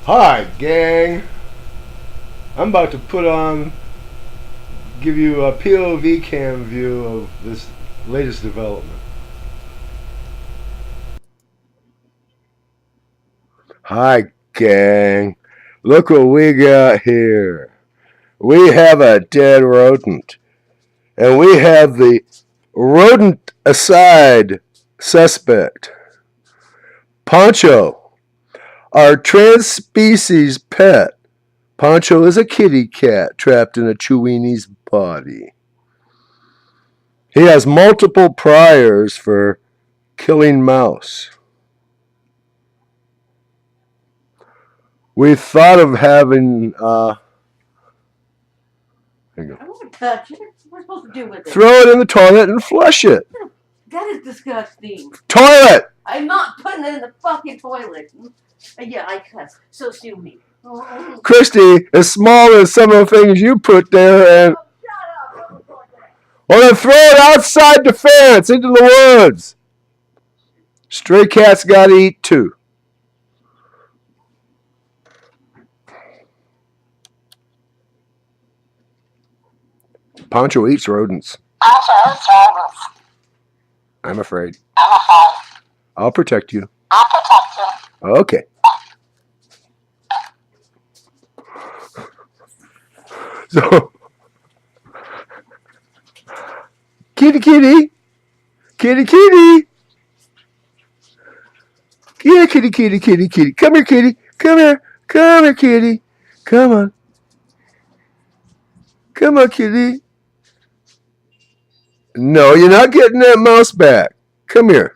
Hi, gang. I'm about to give you a POV cam view of this latest development. Hi, gang. Look what we got here. We have a dead rodent, and we have the rodent aside suspect, Poncho, our trans species pet. Poncho is a kitty cat trapped in a Chewini's body. He has multiple priors for killing mouse. We thought of having there you I go. won't touch it. What am I supposed to do with it? Throw it in the toilet and flush it. That is disgusting. Toilet! I'm not putting it in the fucking toilet. Yeah, I cuss. So sue me. Christy is smaller than some of the things you put there, and well, then throw it outside the fence into the woods. Stray cats gotta eat too. Poncho eats rodents. Poncho eats rodents. I'm afraid. I'm afraid. I'll protect you. I'll protect you. Okay. So, kitty, kitty, kitty, kitty. Yeah, kitty, kitty, kitty, kitty. Come here, kitty. Come here, kitty. Come on. Come on, kitty. No, you're not getting that mouse back. Come here.